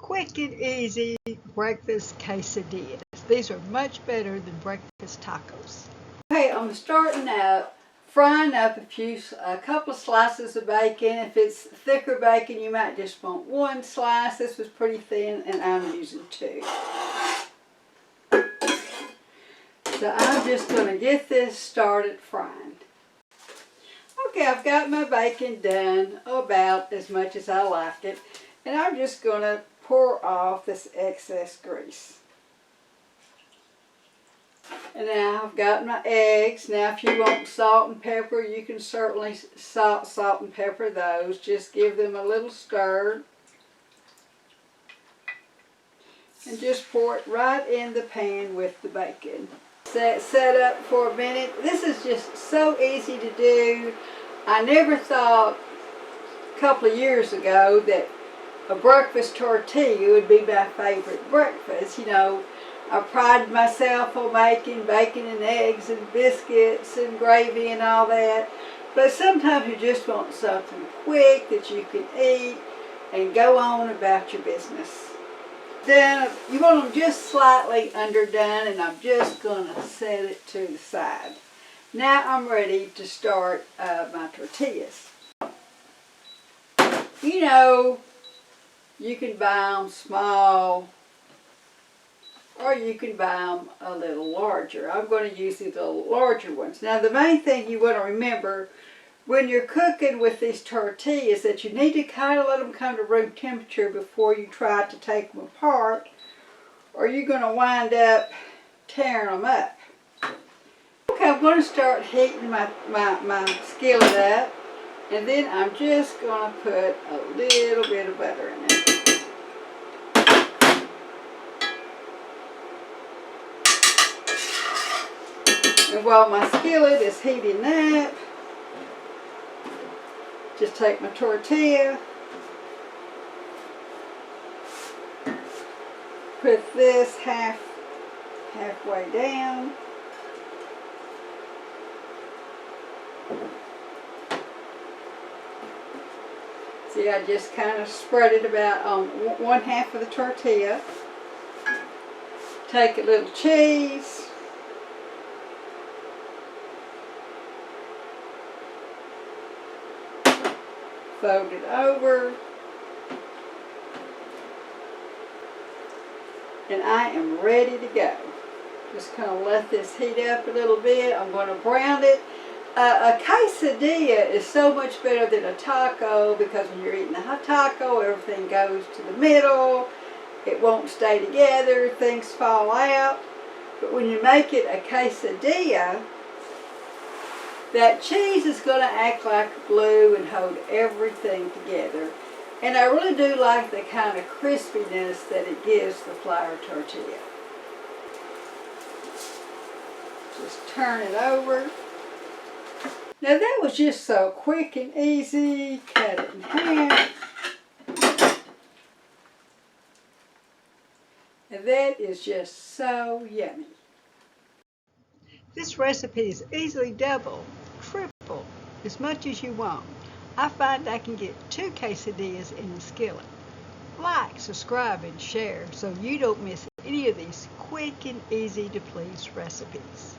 Quick and easy breakfast quesadillas. These are much better than breakfast tacos. Okay, I'm starting out frying up a couple of slices of bacon. If it's thicker bacon, you might just want one slice. This was pretty thin, and I'm using two. So I'm just going to get this started frying. Okay, I've got my bacon done about as much as I like it, and I'm just going to pour off this excess grease. And now I've got my eggs. Now if you want salt and pepper, you can certainly salt and pepper those. Just give them a little stir. And just pour it right in the pan with the bacon. Set up for a minute. This is just so easy to do. I never thought a couple of years ago that a breakfast tortilla would be my favorite breakfast. You know, I prided myself on making bacon and eggs and biscuits and gravy and all that. But sometimes you just want something quick that you can eat and go on about your business. Then you want them just slightly underdone, and I'm just going to set it to the side. Now I'm ready to start my tortillas. You know, you can buy them small, or you can buy them a little larger. I'm going to use these little larger ones. Now the main thing you want to remember when you're cooking with these tortillas that you need to kind of let them come to room temperature before you try to take them apart, or you're going to wind up tearing them up. Okay, I'm going to start heating my skillet up, and then I'm just going to put a little bit of butter in it. And while my skillet is heating up, just take my tortilla, put this halfway down, see, I just kind of spread it about on one half of the tortilla. Take a little cheese, fold it over, and I am ready to go. Just kind of let this heat up a little bit. I'm going to brown it. A quesadilla is so much better than a taco because when you're eating a hot taco, everything goes to the middle. It won't stay together. Things fall out. But when you make it a quesadilla, that cheese is going to act like glue and hold everything together. And I really do like the kind of crispiness that it gives the flour tortilla. Just turn it over. Now that was just so quick and easy. Cut it in half. And that is just so yummy. This recipe is easily double, triple, as much as you want. I find I can get 2 quesadillas in the skillet. Like, subscribe, and share so you don't miss any of these quick and easy to please recipes.